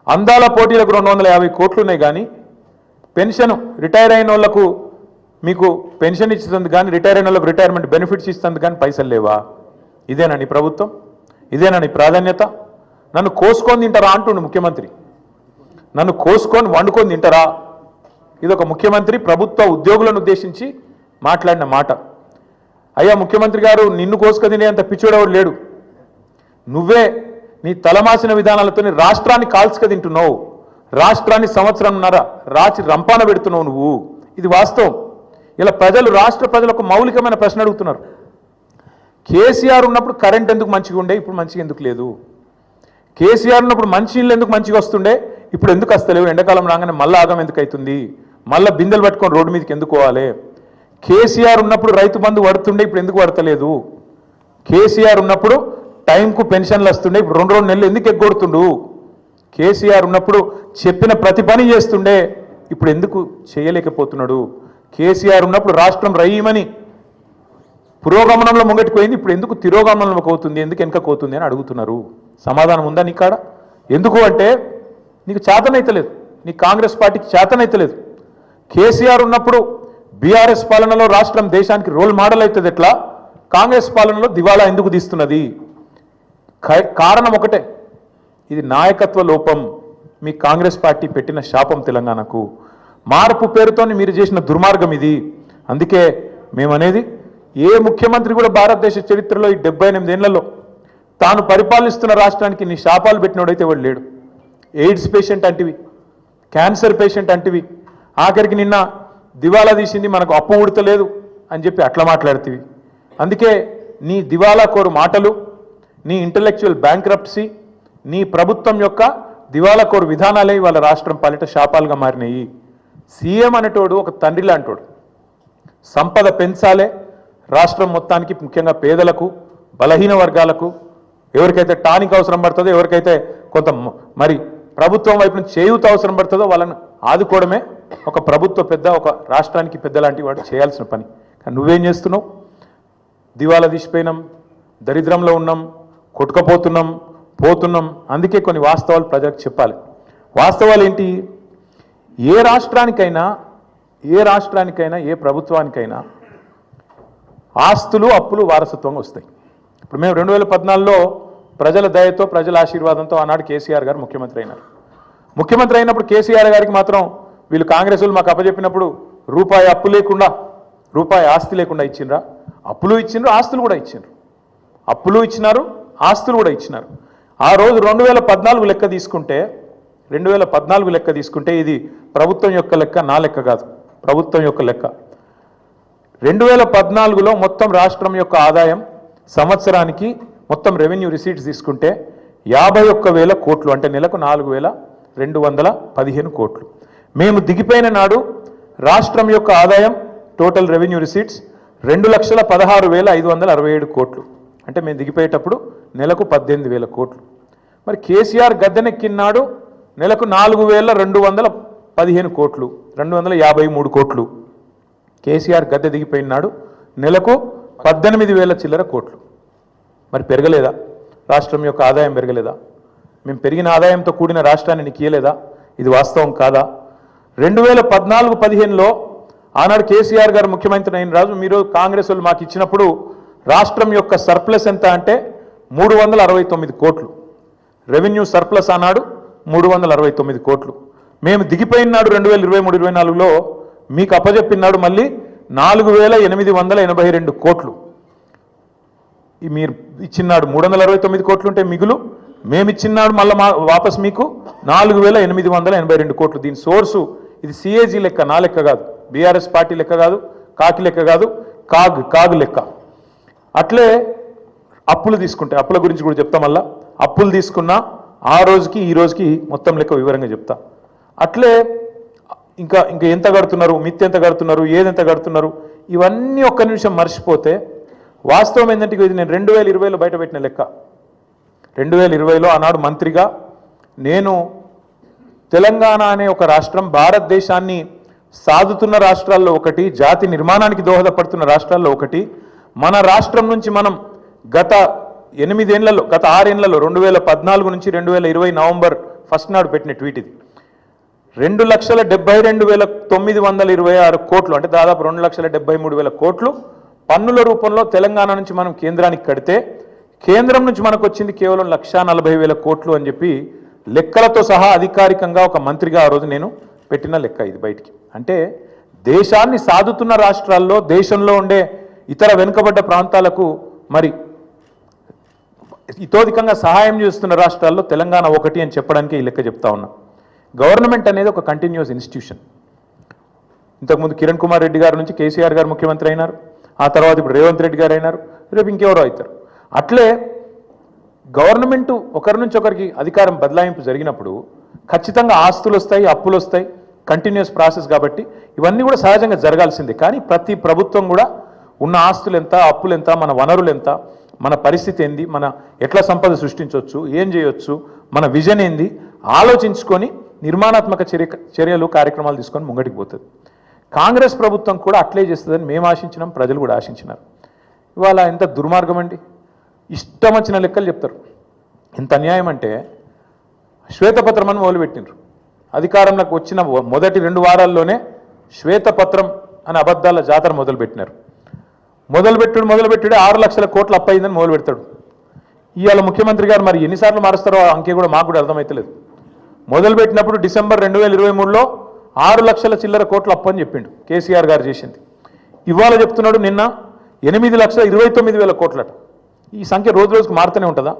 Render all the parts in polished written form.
అందాల పోటీలకు 250 కోట్లు ఉన్నాయి కానీ పెన్షన్ రిటైర్ అయిన వాళ్ళకు మీకు పెన్షన్ ఇస్తుంది కానీ రిటైర్ అయిన వాళ్ళకు రిటైర్మెంట్ బెనిఫిట్స్ ఇస్తుంది కానీ పైసలు లేవా? ఇదేనా నీ ప్రభుత్వం? ఇదేనా నీ ప్రాధాన్యత? నన్ను కోసుకొని తింటారా అంటుండు ముఖ్యమంత్రి. నన్ను కోసుకొని వండుకొని తింటారా? ఇది ఒక ముఖ్యమంత్రి ప్రభుత్వ ఉద్యోగులను ఉద్దేశించి మాట్లాడిన మాట. అయ్యా ముఖ్యమంత్రి గారు, నిన్ను కోసుక తినేంత పిచ్చోడెవడు లేడు. నువ్వే నీ తలమాసిన విధానాలతో రాష్ట్రాన్ని కాల్చుక తింటున్నావు. రాష్ట్రాన్ని సంవత్సరంన్నర రాచి రంపాన పెడుతున్నావు నువ్వు. ఇది వాస్తవం. ఇలా ప్రజలు, రాష్ట్ర ప్రజలకు మౌలికమైన ప్రశ్న అడుగుతున్నారు. కేసీఆర్ ఉన్నప్పుడు కరెంట్ ఎందుకు మంచిగా ఉండే, ఇప్పుడు మంచిగా ఎందుకు లేదు? కేసీఆర్ ఉన్నప్పుడు మంచినీళ్ళు ఎందుకు మంచిగా వస్తుండే, ఇప్పుడు ఎందుకు వస్తలేవు? ఎండాకాలం రాగానే మళ్ళీ ఆగం ఎందుకు అవుతుంది? మళ్ళీ బిందెలు పట్టుకొని రోడ్డు మీదకి ఎందుకు పోవాలి? కేసీఆర్ ఉన్నప్పుడు రైతు బంధు పడుతుండే, ఇప్పుడు ఎందుకు పడతలేదు? కేసీఆర్ ఉన్నప్పుడు టైంకు పెన్షన్లు వస్తుండే, ఇప్పుడు 2 నెలలు ఎందుకు ఎగ్గొడుతుండు? కేసీఆర్ ఉన్నప్పుడు చెప్పిన ప్రతి పని చేస్తుండే, ఇప్పుడు ఎందుకు చేయలేకపోతున్నాడు? కేసీఆర్ ఉన్నప్పుడు రాష్ట్రం రయ్యమని పురోగమనంలో ముంగటిపోయింది, ఇప్పుడు ఎందుకు తిరోగమనంలోకి అవుతుంది, ఎందుకు వెనకపోతుంది అని అడుగుతున్నారు. సమాధానం ఉందా నీ కాడ? ఎందుకు అంటే నీకు చేతనైతలేదు, నీ కాంగ్రెస్ పార్టీకి చేతనైతలేదు. కేసీఆర్ ఉన్నప్పుడు బీఆర్ఎస్ పాలనలో రాష్ట్రం దేశానికి రోల్ మోడల్ అవుతుంది, ఎట్లా కాంగ్రెస్ పాలనలో దివాళా ఎందుకు తీస్తున్నది? కారణం ఒకటే, ఇది నాయకత్వ లోపం. మీ కాంగ్రెస్ పార్టీ పెట్టిన శాపం తెలంగాణకు. మార్పు పేరుతో మీరు చేసిన దుర్మార్గం ఇది. అందుకే మేమనేది, ఏ ముఖ్యమంత్రి కూడా భారతదేశ చరిత్రలో ఈ 78 ఏళ్లలో తాను పరిపాలిస్తున్న రాష్ట్రానికి నీ శాపాలు పెట్టినోడైతే వాడు లేడు. ఎయిడ్స్ పేషెంట్ అంటివి, క్యాన్సర్ పేషెంట్ అంటివి, ఆఖరికి నిన్న దివాలా తీసింది మనకు అప్పు ఉడతలేదు అని చెప్పి అట్లా మాట్లాడుతీవి. అందుకే నీ దివాలా కోరు మాటలు, నీ ఇంటలెక్చువల్ బ్యాంక్రప్సీ, నీ ప్రభుత్వం యొక్క దివాలా కోరు విధానాలే వాళ్ళ రాష్ట్రం పాలిట శాపాలుగా మారినాయి. సీఎం అనేటోడు ఒక తండ్రి లాంటోడు. సంపద పెంచాలే రాష్ట్రం మొత్తానికి, ముఖ్యంగా పేదలకు, బలహీన వర్గాలకు, ఎవరికైతే టానిక్ అవసరం పడుతుందో, ఎవరికైతే కొంత మరి ప్రభుత్వం వైపు నుంచి చేయూత అవసరం పడుతుందో వాళ్ళని ఆదుకోవడమే ఒక ప్రభుత్వ పెద్ద, ఒక రాష్ట్రానికి పెద్ద లాంటి వాడు చేయాల్సిన పని. కానీ నువ్వేం చేస్తున్నావు? దివాలా తీసిపోయినాం, దరిద్రంలో ఉన్నాం, కొట్టుకపోతున్నాం, పోతున్నాం. అందుకే కొన్ని వాస్తవాలు ప్రజలకు చెప్పాలి. వాస్తవాలు ఏంటి? ఏ రాష్ట్రానికైనా, ఏ ప్రభుత్వానికైనా ఆస్తులు, అప్పులు వారసత్వంగా వస్తాయి. ఇప్పుడు మేము 2014లో ప్రజల దయతో, ప్రజల ఆశీర్వాదంతో ఆనాడు కేసీఆర్ గారు ముఖ్యమంత్రి అయినారు. ముఖ్యమంత్రి అయినప్పుడు కేసీఆర్ గారికి మాత్రం వీళ్ళు కాంగ్రెస్ వాళ్ళు మాకు అప్పచెప్పినప్పుడు రూపాయి అప్పు లేకుండా, రూపాయి ఆస్తి లేకుండా ఇచ్చిండ్రా? అప్పులు ఇచ్చిండ్రు, ఆస్తులు కూడా ఇచ్చిండ్రు. అప్పులు ఇచ్చినారు, ఆస్తులు కూడా ఇచ్చినారు. ఆ రోజు 2014 లెక్క తీసుకుంటే, 2014 లెక్క తీసుకుంటే ఇది ప్రభుత్వం యొక్క లెక్క, నా లెక్క కాదు, ప్రభుత్వం యొక్క లెక్క. 2014లో మొత్తం రాష్ట్రం యొక్క ఆదాయం సంవత్సరానికి మొత్తం రెవెన్యూ రిసీట్స్ తీసుకుంటే 51,000 కోట్లు, అంటే నెలకు 4,215 కోట్లు. మేము దిగిపోయిన నాడు రాష్ట్రం యొక్క ఆదాయం టోటల్ రెవెన్యూ రిసీట్స్ 2,16,567 కోట్లు. అంటే మేము దిగిపోయేటప్పుడు నెలకు 18,000 కోట్లు. మరి కేసీఆర్ గద్దెనెక్కినాడు నెలకు 4,215 కోట్లు, 253 కోట్లు. కేసీఆర్ గద్దె దిగిపోయినాడు నెలకు 18,000 చిల్లర కోట్లు. మరి పెరగలేదా? రాష్ట్రం యొక్క ఆదాయం పెరగలేదా? మేము పెరిగిన ఆదాయంతో కూడిన రాష్ట్రాన్ని నీకు ఇయ్యలేదా? ఇది వాస్తవం కాదా? 2014-15లో ఆనాడు కేసీఆర్ గారు ముఖ్యమంత్రి అయిన రాజు, మీరు కాంగ్రెస్ వాళ్ళు మాకు ఇచ్చినప్పుడు రాష్ట్రం యొక్క సర్ప్లస్ ఎంత అంటే 369 కోట్లు. రెవెన్యూ సర్ప్లస్ ఆనాడు 369 కోట్లు. మేము దిగిపోయినాడు 2023-24లో మీకు అప్పచెప్పినాడు మళ్ళీ 4,882 కోట్లు. మీరు ఇచ్చినాడు 369 కోట్లు ఉంటే మిగులు, మేము ఇచ్చినాడు మళ్ళీ వాపస్ మీకు 4,882 కోట్లు. దీని సోర్సు ఇది సిఏజీ లెక్క, నా లెక్క కాదు, బీఆర్ఎస్ పార్టీ లెక్క కాదు, కాకి లెక్క కాదు, కాగు లెక్క. అట్లే అప్పులు తీసుకుంటే, అప్పుల గురించి కూడా చెప్తా. మళ్ళా అప్పులు తీసుకున్నా ఆ రోజుకి ఈ రోజుకి మొత్తం లెక్క వివరంగా చెప్తా. అట్లే ఇంకా ఎంత కడుతున్నారు, మిత్ ఎంత కడుతున్నారు, ఏదెంత కడుతున్నారు, ఇవన్నీ ఒక్క నిమిషం మర్చిపోతే వాస్తవం ఏంటంటే ఇది నేను 2020లో బయట పెట్టిన లెక్క. 2020లో ఆనాడు మంత్రిగా నేను తెలంగాణ అనే ఒక రాష్ట్రం భారతదేశాన్ని సాదుతున్న రాష్ట్రాల్లో ఒకటి, జాతి నిర్మాణానికి దోహదపడుతున్న రాష్ట్రాల్లో ఒకటి. మన రాష్ట్రం నుంచి మనం గత 6 ఏళ్లలో 2014 నుంచి 2020 నవంబర్ ఫస్ట్ నాడు పెట్టిన ట్వీట్ ఇది. 2,72,926 కోట్లు అంటే దాదాపు 2,73,000 కోట్లు పన్నుల రూపంలో తెలంగాణ నుంచి మనం కేంద్రానికి కడితే కేంద్రం నుంచి మనకు వచ్చింది కేవలం 1,40,000 కోట్లు అని చెప్పి లెక్కలతో సహా అధికారికంగా ఒక మంత్రిగా ఆ రోజు నేను పెట్టిన లెక్క ఇది బయటికి. అంటే దేశాన్ని సాదుతున్న రాష్ట్రాల్లో దేశంలో ఉండే ఇతర వెనుకబడ్డ ప్రాంతాలకు మరి ఇతోధికంగా సహాయం చేస్తున్న రాష్ట్రాల్లో తెలంగాణ ఒకటి అని చెప్పడానికి ఈ లెక్క చెప్తా ఉన్నా. గవర్నమెంట్ అనేది ఒక కంటిన్యూస్ ఇన్స్టిట్యూషన్. ఇంతకుముందు కిరణ్ కుమార్ రెడ్డి గారి నుంచి కేసీఆర్ గారు ముఖ్యమంత్రి అయినారు, ఆ తర్వాత ఇప్పుడు రేవంత్ రెడ్డి గారు అయినారు, రేపు ఇంకెవరో అవుతారు. అట్లే గవర్నమెంట్ ఒకరి నుంచి ఒకరికి అధికారం బదలాయింపు జరిగినప్పుడు ఖచ్చితంగా ఆస్తులు వస్తాయి, అప్పులు వస్తాయి, కంటిన్యూస్ ప్రాసెస్ కాబట్టి ఇవన్నీ కూడా సహజంగా జరగాల్సిందే. కానీ ప్రతి ప్రభుత్వం కూడా ఉన్న ఆస్తులు ఎంత, అప్పులు ఎంత, మన వనరులు ఎంత, మన పరిస్థితి ఏంది, మన ఎట్లా సంపద సృష్టించవచ్చు, ఏం చేయొచ్చు, మన విజన్ ఏంది ఆలోచించుకొని నిర్మాణాత్మక చర్యలు కార్యక్రమాలు తీసుకొని ముంగటికి పోతుంది. కాంగ్రెస్ ప్రభుత్వం కూడా అట్లే చేస్తుందని మేము ఆశించినాం, ప్రజలు కూడా ఆశించినారు. ఇవాళ ఎంత దుర్మార్గం అండి, ఇష్టం వచ్చిన లెక్కలు చెప్తారు. ఎంత అన్యాయం అంటే శ్వేతపత్రం అని మొదలుపెట్టినారు. అధికారంలోకి వచ్చిన మొదటి 2 వారాల్లోనే శ్వేతపత్రం అనే అబద్ధాల జాతర మొదలుపెట్టినారు. మొదలుపెట్టుడు 6 లక్షల కోట్లు అప్పయిందని మొదలు పెడతాడు. ఇవాళ ముఖ్యమంత్రి గారు మరి ఎన్నిసార్లు మారుస్తారో అంకే కూడా మాకు కూడా అర్థమవుతలేదు. మొదలుపెట్టినప్పుడు డిసెంబర్ 2023లో 6 లక్షల చిల్లర కోట్లు అప్పు అని చెప్పిండు కేసీఆర్ గారు చేసింది. ఇవాళ చెప్తున్నాడు నిన్న 8,29,000 కోట్లట. ఈ సంఖ్య రోజు రోజుకు మారుతూనే ఉంటుందా?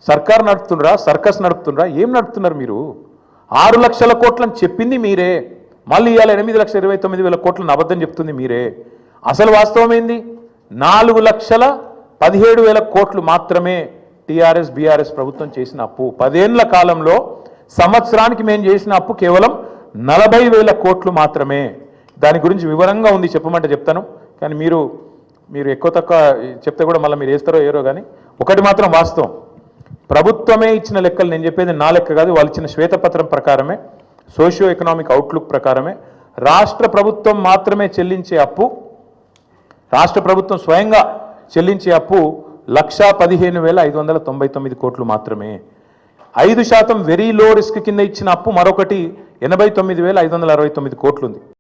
సర్కార్ నడుపుతుండ్రా, సర్కస్ నడుపుతుండ్రా, ఏం నడుపుతున్నారు మీరు? 6 లక్షల కోట్లని చెప్పింది మీరే, మళ్ళీ ఇవాళ 8,29,000 కోట్లను అబద్ధం చెప్తుంది మీరే. అసలు వాస్తవం ఏంది? 4,17,000 కోట్లు మాత్రమే టీఆర్ఎస్ బీఆర్ఎస్ ప్రభుత్వం చేసిన అప్పు. 10 ఏళ్ల కాలంలో సంవత్సరానికి మేము చేసిన అప్పు కేవలం 40,000 కోట్లు మాత్రమే. దాని గురించి వివరంగా ఉంది, చెప్పమంటే చెప్తాను. కానీ మీరు ఎక్కువ తక్కువ చెప్తే కూడా మళ్ళీ మీరు వేస్తారో ఏరో. కానీ ఒకటి మాత్రం వాస్తవం, ప్రభుత్వమే ఇచ్చిన లెక్కలు, నేను చెప్పేది నా లెక్క కాదు, వాళ్ళు ఇచ్చిన శ్వేతపత్రం ప్రకారమే, సోషియో ఎకనామిక్ అవుట్లుక్ ప్రకారమే రాష్ట్ర ప్రభుత్వం మాత్రమే చెల్లించే అప్పు, రాష్ట్ర ప్రభుత్వం స్వయంగా చెల్లించే అప్పు 1,15,599 కోట్లు మాత్రమే. 5% వెరీ లో రిస్క్ కింద ఇచ్చిన అప్పు మరొకటి 89,569 కోట్లు ఉంది.